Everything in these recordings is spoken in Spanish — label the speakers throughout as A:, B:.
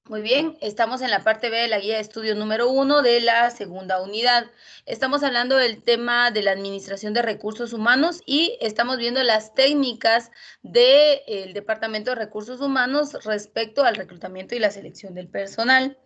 A: Muy bien, estamos en la parte B de la guía de estudio número 1 de la segunda unidad. Estamos hablando del tema de la administración de recursos humanos y estamos viendo las técnicas del Departamento de Recursos Humanos respecto al reclutamiento y la selección del personal.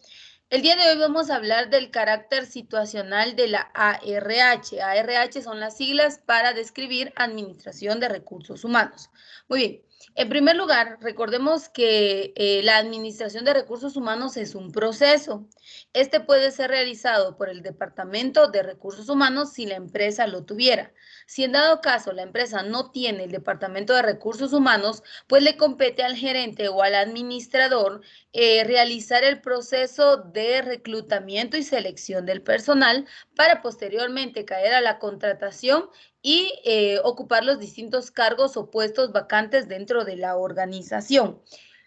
A: El día de hoy vamos a hablar del carácter situacional de la ARH. ARH son las siglas para describir Administración de Recursos Humanos. Muy bien. En primer lugar, recordemos que la administración de recursos humanos es un proceso. Este puede ser realizado por el Departamento de Recursos Humanos si la empresa lo tuviera. Si en dado caso la empresa no tiene el Departamento de Recursos Humanos, pues le compete al gerente o al administrador realizar el proceso de reclutamiento y selección del personal para posteriormente caer a la contratación y ocupar los distintos cargos o puestos vacantes dentro de la organización.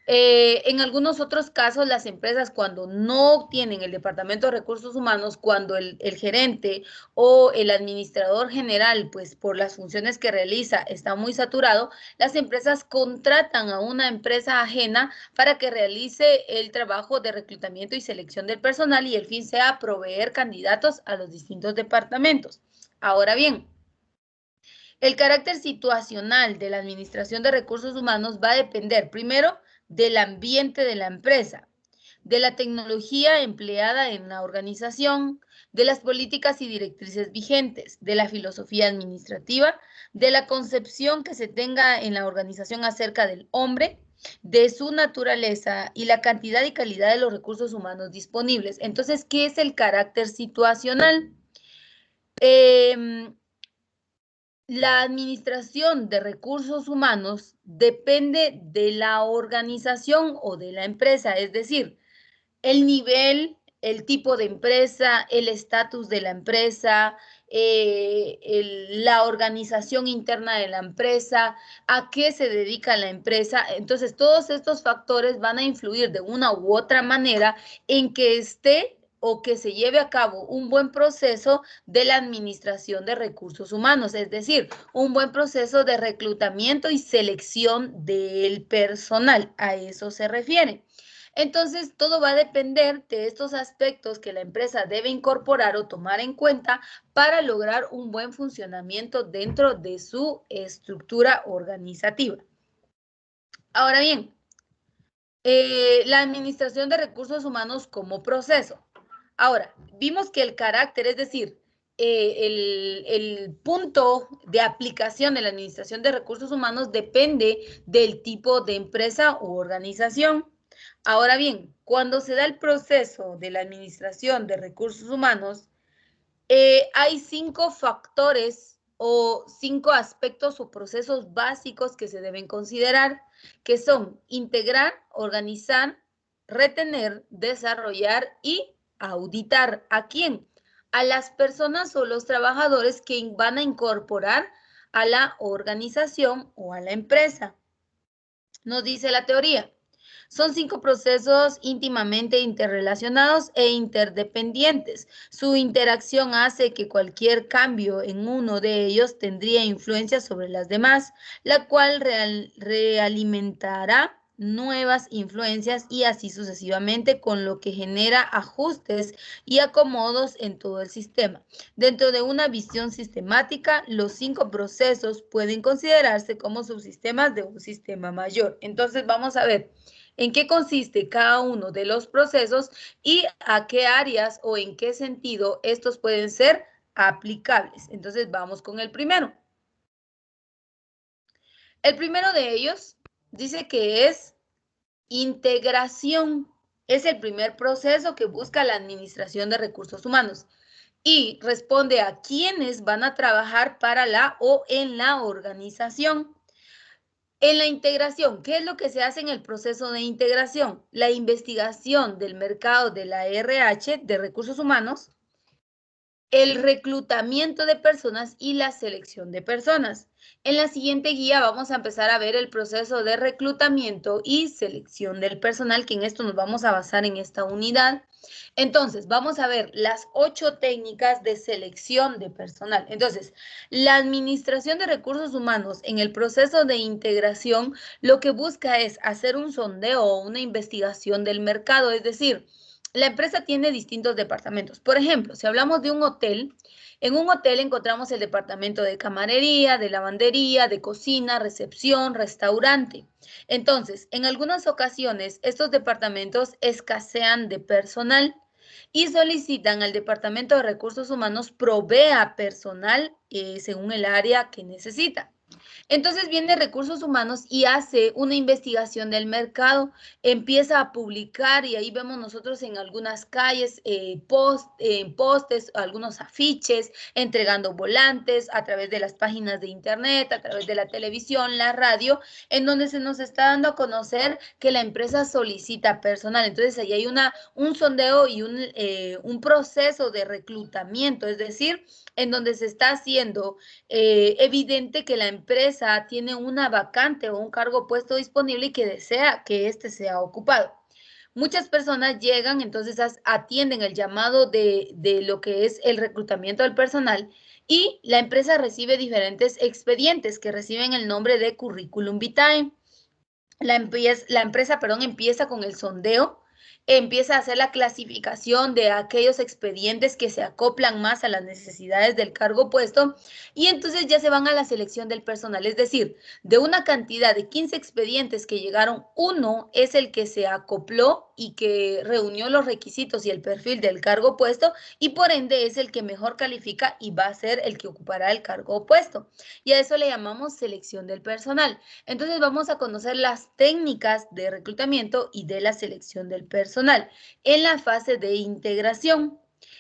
A: En algunos otros casos, las empresas cuando no tienen el Departamento de Recursos Humanos, cuando el gerente o el administrador general, pues por las funciones que realiza, está muy saturado, las empresas contratan a una empresa ajena para que realice el trabajo de reclutamiento y selección del personal y el fin sea proveer candidatos a los distintos departamentos. Ahora bien, el carácter situacional de la administración de recursos humanos va a depender primero del ambiente de la empresa, de la tecnología empleada en la organización, de las políticas y directrices vigentes, de la filosofía administrativa, de la concepción que se tenga en la organización acerca del hombre, de su naturaleza y la cantidad y calidad de los recursos humanos disponibles. Entonces, ¿qué es el carácter situacional? La administración de recursos humanos depende de la organización o de la empresa, es decir, el nivel, el tipo de empresa, el estatus de la empresa, la organización interna de la empresa, a qué se dedica la empresa. Entonces, todos estos factores van a influir de una u otra manera en que esté o que se lleve a cabo un buen proceso de la administración de recursos humanos, es decir, un buen proceso de reclutamiento y selección del personal. A eso se refiere. Entonces, todo va a depender de estos aspectos que la empresa debe incorporar o tomar en cuenta para lograr un buen funcionamiento dentro de su estructura organizativa. Ahora bien, la administración de recursos humanos como proceso. Ahora, vimos que el carácter, es decir, el punto de aplicación de la administración de recursos humanos depende del tipo de empresa u organización. Ahora bien, cuando se da el proceso de la administración de recursos humanos, hay 5 factores o 5 aspectos o procesos básicos que se deben considerar, que son integrar, organizar, retener, desarrollar y auditar. ¿A quién? A las personas o los trabajadores que van a incorporar a la organización o a la empresa. Nos dice la teoría. Son 5 procesos íntimamente interrelacionados e interdependientes. Su interacción hace que cualquier cambio en uno de ellos tendría influencia sobre las demás, la cual realimentará nuevas influencias y así sucesivamente, con lo que genera ajustes y acomodos en todo el sistema. Dentro de una visión sistemática, los 5 procesos pueden considerarse como subsistemas de un sistema mayor. Entonces, vamos a ver en qué consiste cada uno de los procesos y a qué áreas o en qué sentido estos pueden ser aplicables. Entonces, vamos con el primero. El primero de ellos dice que es integración. Es el primer proceso que busca la administración de recursos humanos y responde a quiénes van a trabajar para la o en la organización. En la integración, ¿qué es lo que se hace en el proceso de integración? La investigación del mercado de la RH, de recursos humanos, el reclutamiento de personas y la selección de personas. En la siguiente guía vamos a empezar a ver el proceso de reclutamiento y selección del personal, que en esto nos vamos a basar en esta unidad. Entonces, vamos a ver las 8 técnicas de selección de personal. Entonces, la administración de recursos humanos en el proceso de integración lo que busca es hacer un sondeo o una investigación del mercado, es decir, la empresa tiene distintos departamentos. Por ejemplo, si hablamos de un hotel, en un hotel encontramos el departamento de camarería, de lavandería, de cocina, recepción, restaurante. Entonces, en algunas ocasiones, estos departamentos escasean de personal y solicitan al Departamento de Recursos Humanos provea personal según el área que necesita. Entonces viene Recursos Humanos y hace una investigación del mercado, empieza a publicar y ahí vemos nosotros en algunas calles postes, algunos afiches, entregando volantes a través de las páginas de internet, a través de la televisión, la radio, en donde se nos está dando a conocer que la empresa solicita personal. Entonces ahí hay un sondeo y un proceso de reclutamiento, es decir, en donde se está haciendo evidente que la empresa tiene una vacante o un cargo puesto disponible y que desea que éste sea ocupado. Muchas personas llegan, entonces atienden el llamado de lo que es el reclutamiento del personal y la empresa recibe diferentes expedientes que reciben el nombre de currículum vitae. La empresa, empieza con el sondeo, empieza a hacer la clasificación de aquellos expedientes que se acoplan más a las necesidades del cargo puesto y entonces ya se van a la selección del personal. Es decir, de una cantidad de 15 expedientes que llegaron, uno es el que se acopló y que reunió los requisitos y el perfil del cargo puesto y por ende es el que mejor califica y va a ser el que ocupará el cargo puesto. Y a eso le llamamos selección del personal. Entonces vamos a conocer las técnicas de reclutamiento y de la selección del personal en la fase de integración.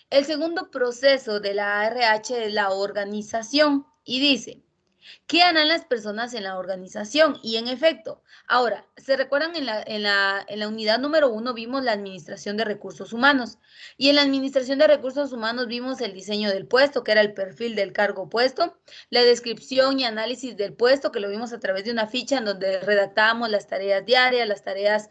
A: El segundo proceso de la ARH es la organización y dice, ¿qué harán las personas en la organización? Y en efecto, ahora, ¿se recuerdan en la unidad número 1 vimos la administración de recursos humanos? Y en la administración de recursos humanos vimos el diseño del puesto, que era el perfil del cargo puesto, la descripción y análisis del puesto, que lo vimos a través de una ficha en donde redactábamos las tareas diarias, las tareas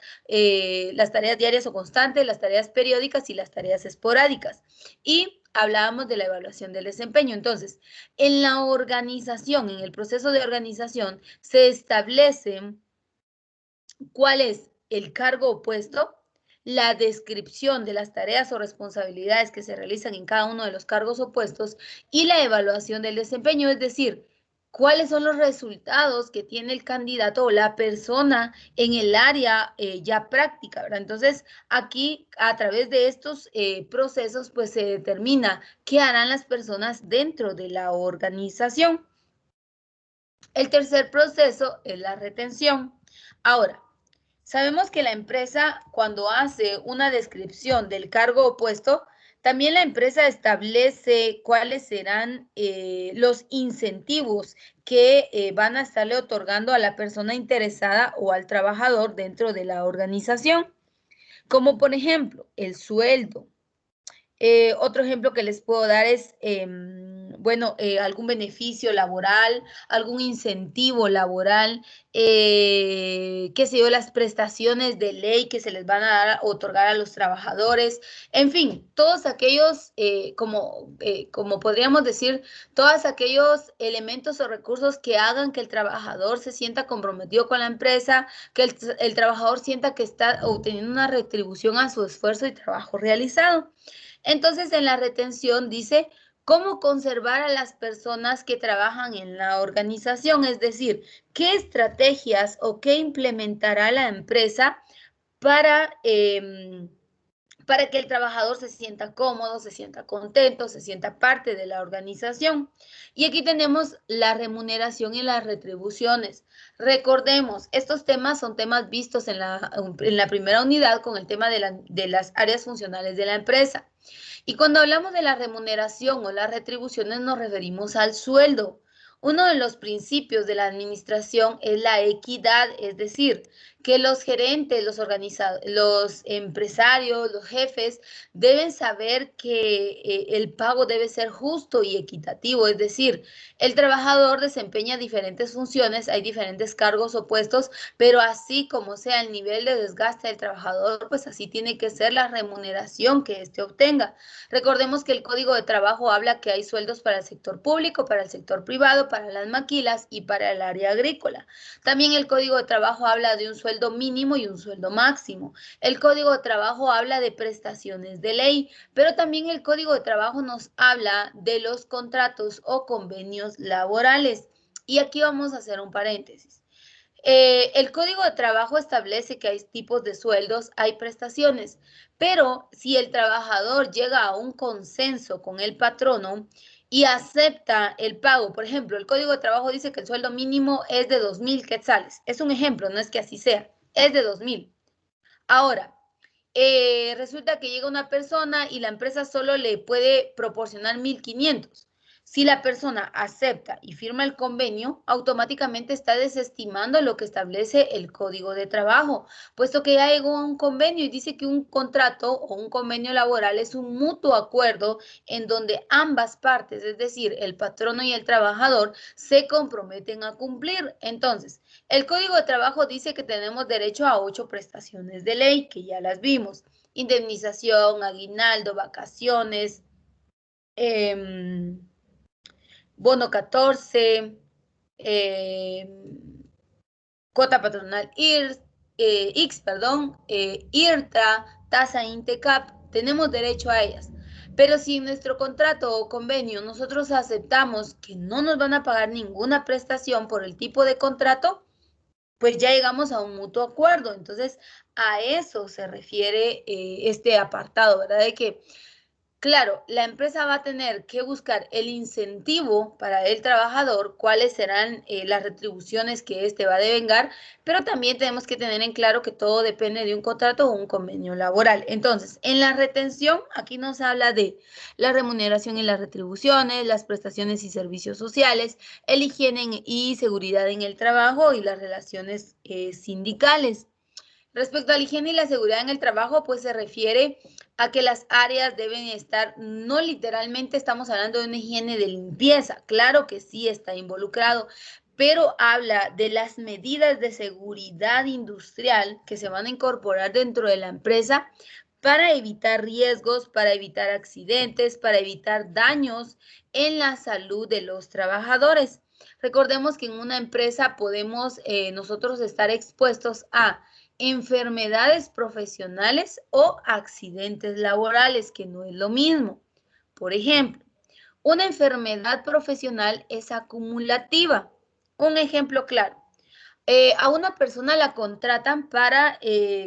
A: diarias o constantes, las tareas periódicas y las tareas esporádicas. Y hablábamos de la evaluación del desempeño. Entonces, en la organización, en el proceso de organización, se establece cuál es el cargo opuesto, la descripción de las tareas o responsabilidades que se realizan en cada uno de los cargos opuestos y la evaluación del desempeño, es decir, cuáles son los resultados que tiene el candidato o la persona en el área ya práctica, ¿verdad? Entonces, aquí a través de estos procesos, pues se determina qué harán las personas dentro de la organización. El tercer proceso es la retención. Ahora, sabemos que la empresa, cuando hace una descripción del cargo opuesto, también la empresa establece cuáles serán los incentivos que van a estarle otorgando a la persona interesada o al trabajador dentro de la organización, como por ejemplo el sueldo. Otro ejemplo que les puedo dar es, algún beneficio laboral, algún incentivo laboral, qué sé yo, las prestaciones de ley que se les van a dar, otorgar a los trabajadores, en fin, todos aquellos, como podríamos decir, todos aquellos elementos o recursos que hagan que el trabajador se sienta comprometido con la empresa, que el trabajador sienta que está obteniendo una retribución a su esfuerzo y trabajo realizado. Entonces, en la retención dice cómo conservar a las personas que trabajan en la organización, es decir, qué estrategias o qué implementará la empresa para que el trabajador se sienta cómodo, se sienta contento, se sienta parte de la organización. Y aquí tenemos la remuneración y las retribuciones. Recordemos, estos temas son temas vistos en la primera unidad con el tema de las áreas funcionales de la empresa. Y cuando hablamos de la remuneración o las retribuciones nos referimos al sueldo. Uno de los principios de la administración es la equidad, es decir, que los gerentes, los empresarios, los jefes deben saber que el pago debe ser justo y equitativo, es decir, el trabajador desempeña diferentes funciones, hay diferentes cargos o puestos, pero así como sea el nivel de desgaste del trabajador, pues así tiene que ser la remuneración que éste obtenga. Recordemos que el Código de Trabajo habla que hay sueldos para el sector público, para el sector privado, para las maquilas y para el área agrícola. También el Código de Trabajo habla de un sueldo mínimo y un sueldo máximo. El Código de Trabajo habla de prestaciones de ley, pero también el Código de Trabajo nos habla de los contratos o convenios laborales. Y aquí vamos a hacer un paréntesis. El Código de Trabajo establece que hay tipos de sueldos, hay prestaciones, pero si el trabajador llega a un consenso con el patrono y acepta el pago, por ejemplo, el Código de Trabajo dice que el sueldo mínimo es de 2.000 quetzales. Es un ejemplo, no es que así sea, es de 2.000. Ahora, resulta que llega una persona y la empresa solo le puede proporcionar 1.500. Si la persona acepta y firma el convenio, automáticamente está desestimando lo que establece el Código de Trabajo, puesto que ya llegó a un convenio y dice que un contrato o un convenio laboral es un mutuo acuerdo en donde ambas partes, es decir, el patrono y el trabajador, se comprometen a cumplir. Entonces, el Código de Trabajo dice que tenemos derecho a 8 prestaciones de ley, que ya las vimos: indemnización, aguinaldo, vacaciones, bono 14, cuota patronal IRTA, tasa INTECAP, tenemos derecho a ellas. Pero si en nuestro contrato o convenio nosotros aceptamos que no nos van a pagar ninguna prestación por el tipo de contrato, pues ya llegamos a un mutuo acuerdo. Entonces, a eso se refiere este apartado, ¿verdad? De que, claro, la empresa va a tener que buscar el incentivo para el trabajador, cuáles serán las retribuciones que éste va a devengar, pero también tenemos que tener en claro que todo depende de un contrato o un convenio laboral. Entonces, en la retención, aquí nos habla de la remuneración y las retribuciones, las prestaciones y servicios sociales, el higiene y seguridad en el trabajo y las relaciones sindicales. Respecto a la higiene y la seguridad en el trabajo, pues se refiere a que las áreas deben estar, no literalmente estamos hablando de una higiene de limpieza, claro que sí está involucrado, pero habla de las medidas de seguridad industrial que se van a incorporar dentro de la empresa para evitar riesgos, para evitar accidentes, para evitar daños en la salud de los trabajadores. Recordemos que en una empresa podemos nosotros estar expuestos a enfermedades profesionales o accidentes laborales, que no es lo mismo. Por ejemplo, una enfermedad profesional es acumulativa. Un ejemplo claro. A una persona la contratan para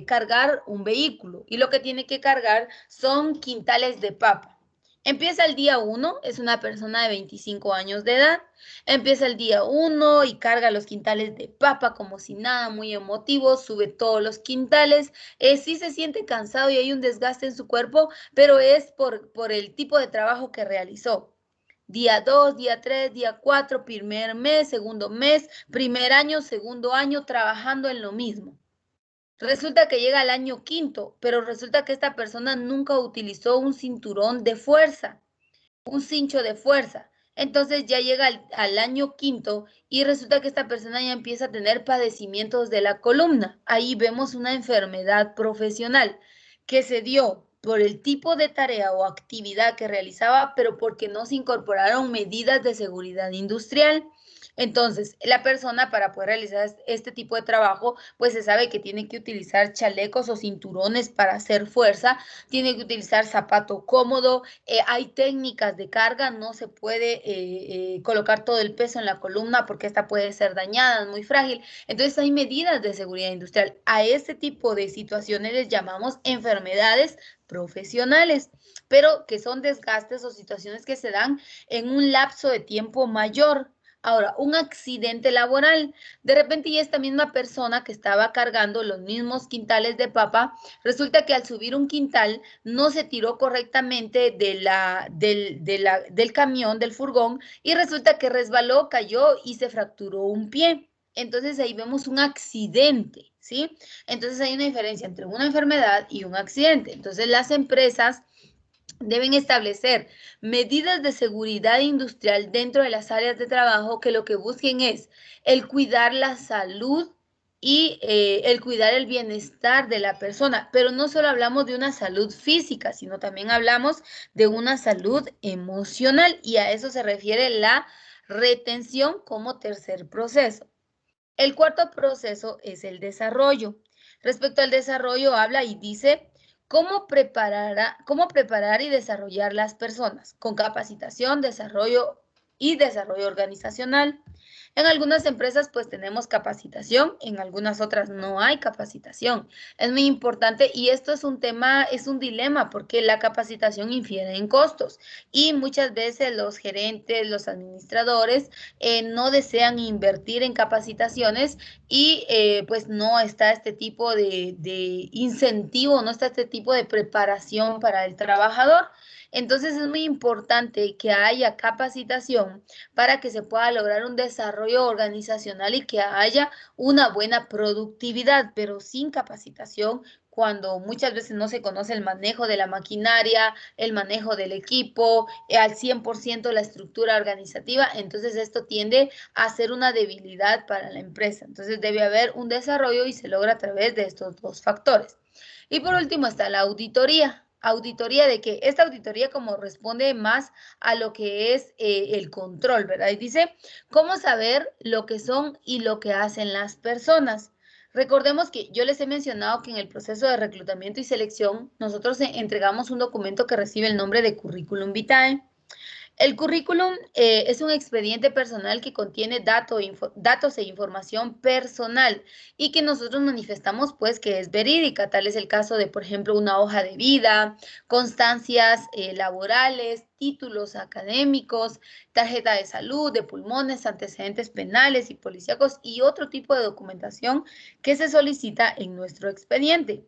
A: cargar un vehículo y lo que tiene que cargar son quintales de papa. Empieza el día 1, es una persona de 25 años de edad, empieza el día 1 y carga los quintales de papa como si nada, muy emotivo, sube todos los quintales, sí se siente cansado y hay un desgaste en su cuerpo, pero es por el tipo de trabajo que realizó. Día 2, día 3, día 4, primer mes, primer año, segundo año, trabajando en lo mismo. Resulta que llega al año quinto, pero resulta que esta persona nunca utilizó un cinturón de fuerza, un cincho de fuerza. Entonces ya llega al año quinto y resulta que esta persona ya empieza a tener padecimientos de la columna. Ahí vemos una enfermedad profesional que se dio por el tipo de tarea o actividad que realizaba, pero porque no se incorporaron medidas de seguridad industrial. Entonces, la persona para poder realizar este tipo de trabajo, pues se sabe que tiene que utilizar chalecos o cinturones para hacer fuerza, tiene que utilizar zapato cómodo, hay técnicas de carga, no se puede colocar todo el peso en la columna porque esta puede ser dañada, es muy frágil. Entonces hay medidas de seguridad industrial. A este tipo de situaciones les llamamos enfermedades profesionales, pero que son desgastes o situaciones que se dan en un lapso de tiempo mayor. Ahora, un accidente laboral. De repente ya esta misma persona que estaba cargando los mismos quintales de papa, resulta que al subir un quintal no se tiró correctamente del camión, del furgón, y resulta que resbaló, cayó y se fracturó un pie. Entonces ahí vemos un accidente, ¿sí? Entonces hay una diferencia entre una enfermedad y un accidente. Entonces las empresas deben establecer medidas de seguridad industrial dentro de las áreas de trabajo que lo que busquen es el cuidar la salud y el cuidar el bienestar de la persona. Pero no solo hablamos de una salud física, sino también hablamos de una salud emocional, y a eso se refiere la retención como tercer proceso. El cuarto proceso es el desarrollo. Respecto al desarrollo, habla y dice cómo preparar y desarrollar las personas con capacitación, desarrollo y desarrollo organizacional. En algunas empresas pues tenemos capacitación, en algunas otras no hay capacitación. Es muy importante, y esto es un tema, es un dilema, porque la capacitación infiere en costos y muchas veces los gerentes, los administradores no desean invertir en capacitaciones, y pues no está este tipo de incentivo, no está este tipo de preparación para el trabajador. Entonces es muy importante que haya capacitación para que se pueda lograr un desarrollo organizacional y que haya una buena productividad, pero sin capacitación, cuando muchas veces no se conoce el manejo de la maquinaria, el manejo del equipo, al 100% la estructura organizativa, entonces esto tiende a ser una debilidad para la empresa. Entonces debe haber un desarrollo y se logra a través de estos dos factores. Y por último está la auditoría. ¿Auditoría de qué? Esta auditoría como responde más a lo que es el control, ¿verdad? Y dice, ¿cómo saber lo que son y lo que hacen las personas? Recordemos que yo les he mencionado que en el proceso de reclutamiento y selección nosotros entregamos un documento que recibe el nombre de Curriculum Vitae. El currículum es un expediente personal que contiene datos e información personal y que nosotros manifestamos pues que es verídica. Tal es el caso de, por ejemplo, una hoja de vida, constancias laborales, títulos académicos, tarjeta de salud, de pulmones, antecedentes penales y policíacos y otro tipo de documentación que se solicita en nuestro expediente.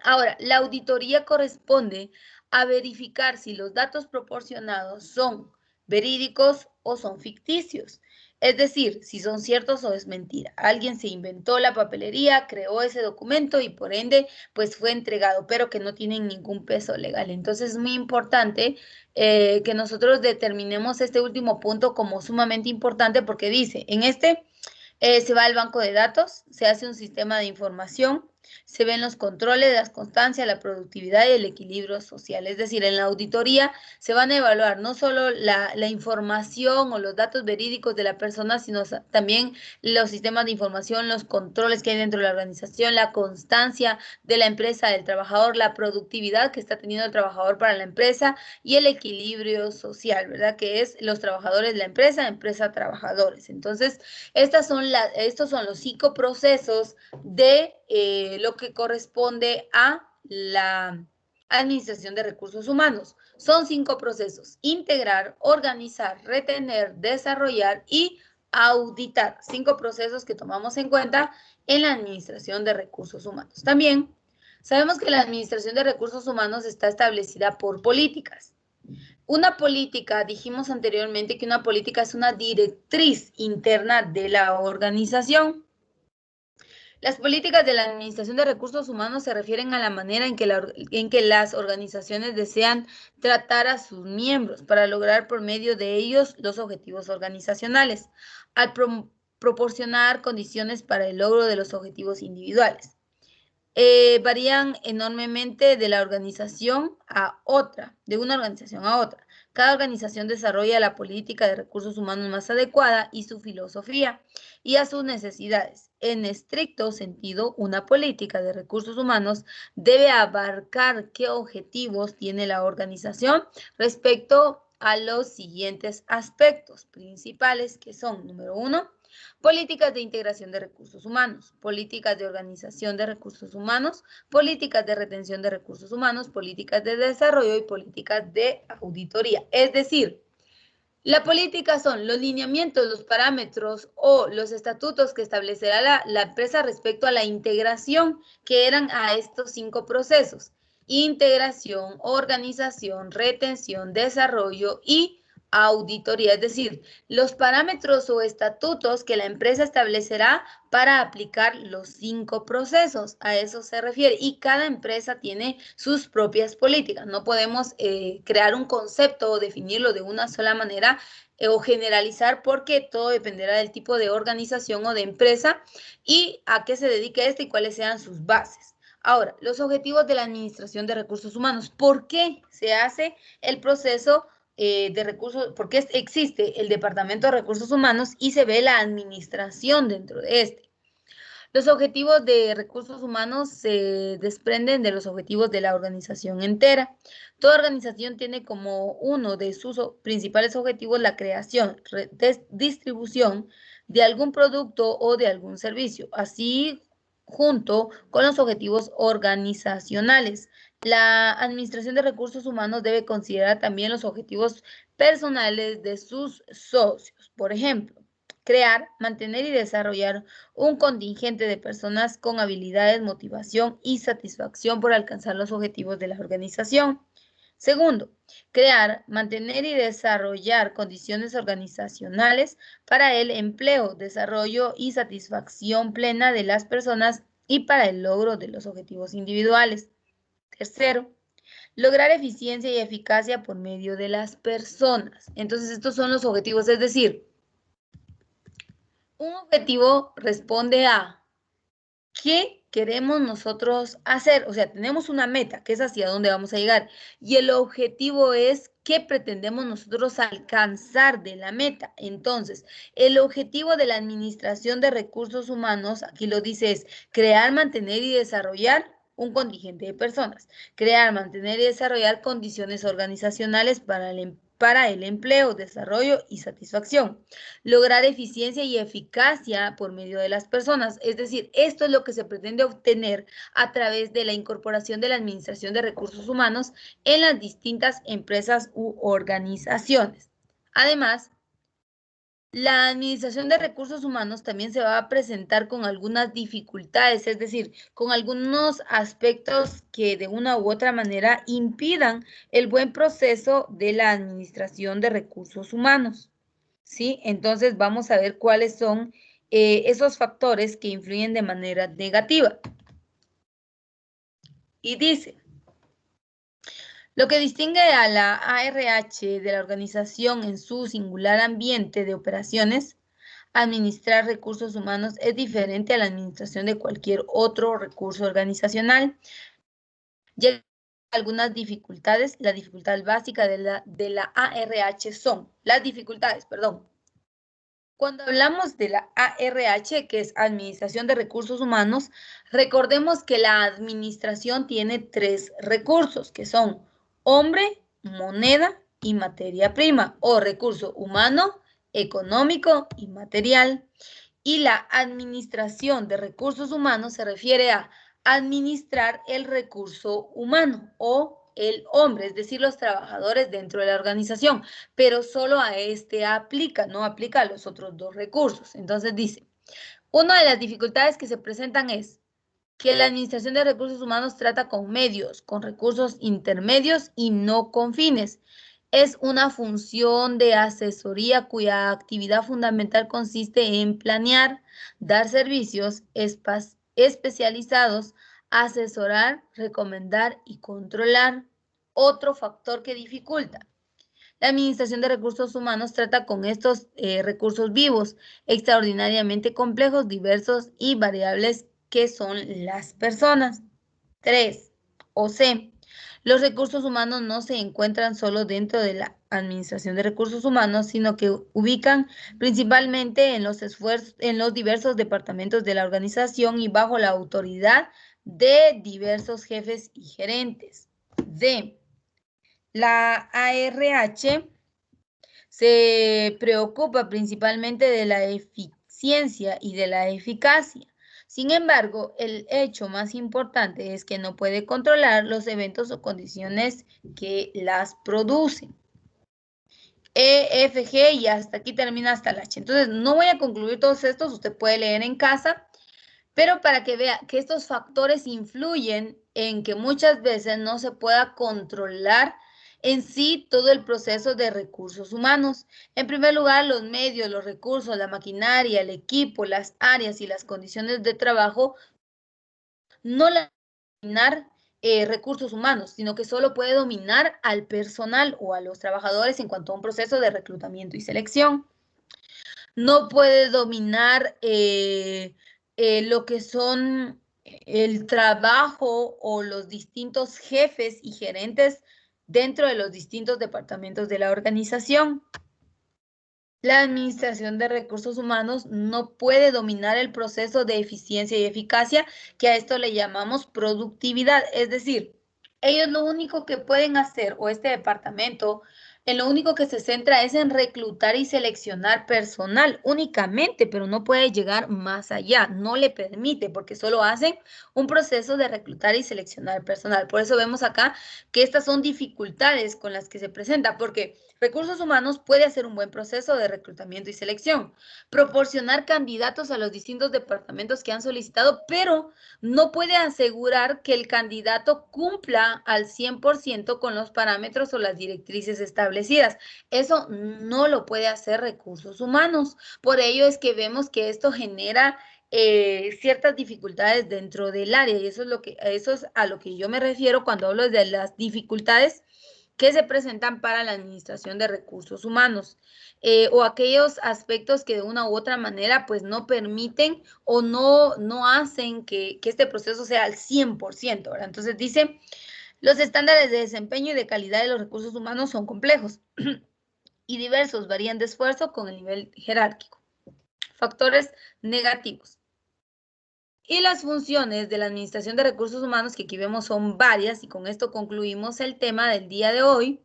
A: Ahora, la auditoría corresponde a verificar si los datos proporcionados son verídicos o son ficticios. Es decir, si son ciertos o es mentira. Alguien se inventó la papelería, creó ese documento y por ende, pues fue entregado, pero que no tienen ningún peso legal. Entonces es muy importante que nosotros determinemos este último punto como sumamente importante, porque dice, en este se va al banco de datos, se hace un sistema de información, se ven los controles, las constancias, la productividad y el equilibrio social. Es decir, en la auditoría se van a evaluar no solo la información o los datos verídicos de la persona, sino también los sistemas de información, los controles que hay dentro de la organización, la constancia de la empresa, del trabajador, la productividad que está teniendo el trabajador para la empresa y el equilibrio social, ¿verdad? Que es los trabajadores de la empresa, trabajadores. Entonces, estos son los 5 procesos de lo que corresponde a la administración de recursos humanos. Son 5 procesos: integrar, organizar, retener, desarrollar y auditar. 5 procesos que tomamos en cuenta en la administración de recursos humanos. También sabemos que la administración de recursos humanos está establecida por políticas. Una política, dijimos anteriormente que una política es una directriz interna de la organización. Las políticas de la administración de recursos humanos se refieren a la manera en que las organizaciones desean tratar a sus miembros para lograr por medio de ellos los objetivos organizacionales, al proporcionar condiciones para el logro de los objetivos individuales. Varían enormemente de la organización a otra, de una organización a otra. Cada organización desarrolla la política de recursos humanos más adecuada y su filosofía y a sus necesidades. En estricto sentido, una política de recursos humanos debe abarcar qué objetivos tiene la organización respecto a los siguientes aspectos principales, que son, número 1, políticas de integración de recursos humanos, políticas de organización de recursos humanos, políticas de retención de recursos humanos, políticas de desarrollo y políticas de auditoría. Es decir, la política son los lineamientos, los parámetros o los estatutos que establecerá la empresa respecto a la integración, que eran a estos 5 procesos: integración, organización, retención, desarrollo y auditoría, es decir, los parámetros o estatutos que la empresa establecerá para aplicar los 5 procesos. A eso se refiere. Y cada empresa tiene sus propias políticas. No podemos crear un concepto o definirlo de una sola manera o generalizar, porque todo dependerá del tipo de organización o de empresa y a qué se dedique esta y cuáles sean sus bases. Ahora, los objetivos de la Administración de Recursos Humanos. ¿Por qué se hace el proceso de recursos? ¿Por qué existe el Departamento de Recursos Humanos y se ve la administración dentro de este? Los objetivos de recursos humanos se desprenden de los objetivos de la organización entera. Toda organización tiene como uno de sus principales objetivos la creación, distribución de algún producto o de algún servicio, así junto con los objetivos organizacionales. La Administración de Recursos Humanos debe considerar también los objetivos personales de sus socios. Por ejemplo, crear, mantener y desarrollar un contingente de personas con habilidades, motivación y satisfacción por alcanzar los objetivos de la organización. Segundo, crear, mantener y desarrollar condiciones organizacionales para el empleo, desarrollo y satisfacción plena de las personas y para el logro de los objetivos individuales. Tercero, lograr eficiencia y eficacia por medio de las personas. Entonces, estos son los objetivos, es decir, un objetivo responde a ¿qué queremos nosotros hacer? O sea, tenemos una meta, que es hacia dónde vamos a llegar. Y el objetivo es qué pretendemos nosotros alcanzar de la meta. Entonces, el objetivo de la Administración de Recursos Humanos, aquí lo dice, es crear, mantener y desarrollar un contingente de personas. Crear, mantener y desarrollar condiciones organizacionales para el empleo, desarrollo y satisfacción. Lograr eficiencia y eficacia por medio de las personas. Es decir, esto es lo que se pretende obtener a través de la incorporación de la Administración de Recursos Humanos en las distintas empresas u organizaciones. Además, la Administración de Recursos Humanos también se va a presentar con algunas dificultades, es decir, con algunos aspectos que de una u otra manera impidan el buen proceso de la Administración de Recursos Humanos. ¿Sí? Entonces vamos a ver cuáles son esos factores que influyen de manera negativa. Y dice, lo que distingue a la ARH de la organización en su singular ambiente de operaciones, administrar recursos humanos es diferente a la administración de cualquier otro recurso organizacional. Llegan algunas dificultades. La dificultad básica de la ARH son, las dificultades, perdón. Cuando hablamos de la ARH, que es Administración de Recursos Humanos, recordemos que la administración tiene 3 recursos, que son hombre, moneda y materia prima, o recurso humano, económico y material. Y la Administración de Recursos Humanos se refiere a administrar el recurso humano o el hombre, es decir, los trabajadores dentro de la organización, pero solo a este aplica, no aplica a los otros 2 recursos. Entonces dice, una de las dificultades que se presentan es que la Administración de Recursos Humanos trata con medios, con recursos intermedios y no con fines. Es una función de asesoría cuya actividad fundamental consiste en planear, dar servicios especializados, asesorar, recomendar y controlar. Otro factor que dificulta. La Administración de Recursos Humanos trata con estos recursos vivos, extraordinariamente complejos, diversos y variables que son las personas. 3. O C. Los recursos humanos no se encuentran solo dentro de la Administración de Recursos Humanos, sino que ubican principalmente en los esfuerzos, en los diversos departamentos de la organización y bajo la autoridad de diversos jefes y gerentes. D. La ARH se preocupa principalmente de la eficiencia y de la eficacia. Sin embargo, el hecho más importante es que no puede controlar los eventos o condiciones que las producen. E, F, G y hasta aquí termina hasta el H. Entonces, no voy a concluir todos estos, usted puede leer en casa, pero para que vea que estos factores influyen en que muchas veces no se pueda controlar en sí todo el proceso de recursos humanos. En primer lugar, los medios, los recursos, la maquinaria, el equipo, las áreas y las condiciones de trabajo no la dominar recursos humanos, sino que solo puede dominar al personal o a los trabajadores en cuanto a un proceso de reclutamiento y selección. No puede dominar lo que son el trabajo o los distintos jefes y gerentes dentro de los distintos departamentos de la organización. La administración de recursos humanos no puede dominar el proceso de eficiencia y eficacia, que a esto le llamamos productividad. Es decir, ellos lo único que pueden hacer, o este departamento, en lo único que se centra es en reclutar y seleccionar personal únicamente, pero no puede llegar más allá, no le permite, porque solo hacen un proceso de reclutar y seleccionar personal. Por eso vemos acá que estas son dificultades con las que se presenta, porque recursos humanos puede hacer un buen proceso de reclutamiento y selección, proporcionar candidatos a los distintos departamentos que han solicitado, pero no puede asegurar que el candidato cumpla al 100% con los parámetros o las directrices establecidas. Eso no lo puede hacer recursos humanos. Por ello es que vemos que esto genera ciertas dificultades dentro del área, y eso es a lo que yo me refiero cuando hablo de las dificultades que se presentan para la administración de recursos humanos, o aquellos aspectos que de una u otra manera pues no permiten o no hacen que este proceso sea al 100%, ¿verdad? Entonces dice, los estándares de desempeño y de calidad de los recursos humanos son complejos y diversos, varían de esfuerzo con el nivel jerárquico. Factores negativos. Y las funciones de la administración de recursos humanos que aquí vemos son varias, y con esto concluimos el tema del día de hoy.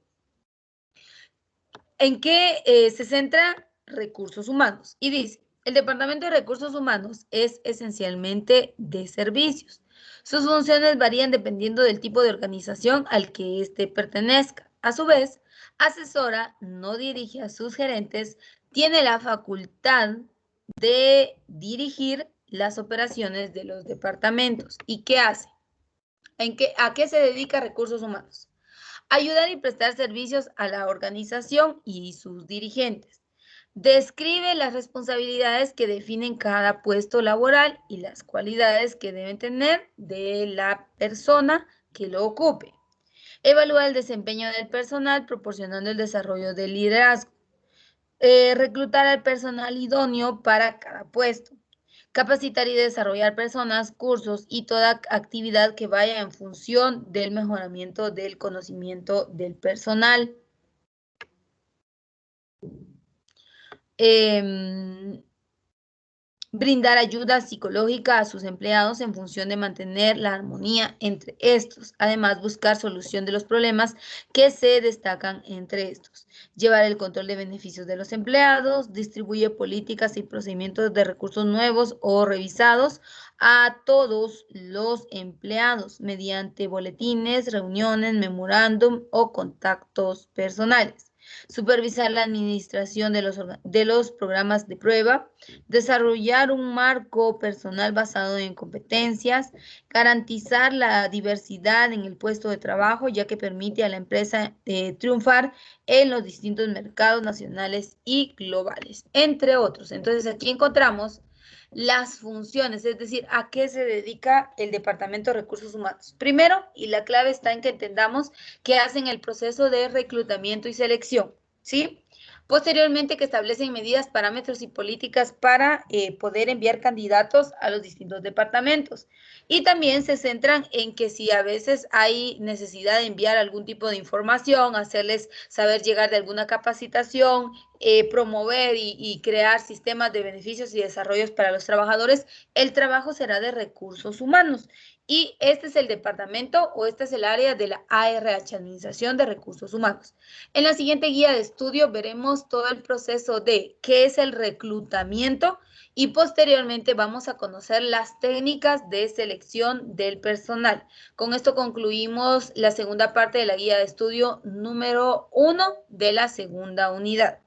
A: ¿En qué se centra recursos humanos? Y dice, el Departamento de Recursos Humanos es esencialmente de servicios. Sus funciones varían dependiendo del tipo de organización al que éste pertenezca. A su vez, asesora, no dirige a sus gerentes, tiene la facultad de dirigir las operaciones de los departamentos. ¿Y qué hace? ¿A qué se dedica recursos humanos? Ayudar y prestar servicios a la organización y sus dirigentes. Describe las responsabilidades que definen cada puesto laboral y las cualidades que deben tener de la persona que lo ocupe. Evalúa el desempeño del personal proporcionando el desarrollo del liderazgo. Reclutar al personal idóneo para cada puesto. Capacitar y desarrollar personas, cursos y toda actividad que vaya en función del mejoramiento del conocimiento del personal. Brindar ayuda psicológica a sus empleados en función de mantener la armonía entre estos. Además, buscar solución de los problemas que se destacan entre estos. Llevar el control de beneficios de los empleados. Distribuye políticas y procedimientos de recursos nuevos o revisados a todos los empleados mediante boletines, reuniones, memorándum o contactos personales. Supervisar la administración de los programas de prueba, desarrollar un marco personal basado en competencias, garantizar la diversidad en el puesto de trabajo, ya que permite a la empresa triunfar en los distintos mercados nacionales y globales, entre otros. Entonces, aquí encontramos las funciones, es decir, a qué se dedica el Departamento de Recursos Humanos. Primero, y la clave está en que entendamos que hacen el proceso de reclutamiento y selección, ¿sí? Posteriormente, que establecen medidas, parámetros y políticas para poder enviar candidatos a los distintos departamentos. Y también se centran en que si a veces hay necesidad de enviar algún tipo de información, hacerles saber llegar de alguna capacitación, promover y crear sistemas de beneficios y desarrollos para los trabajadores, el trabajo será de recursos humanos. Y este es el departamento o este es el área de la ARH, Administración de Recursos Humanos. En la siguiente guía de estudio veremos todo el proceso de qué es el reclutamiento y posteriormente vamos a conocer las técnicas de selección del personal. Con esto concluimos la segunda parte de la guía de estudio número 1 de la segunda unidad.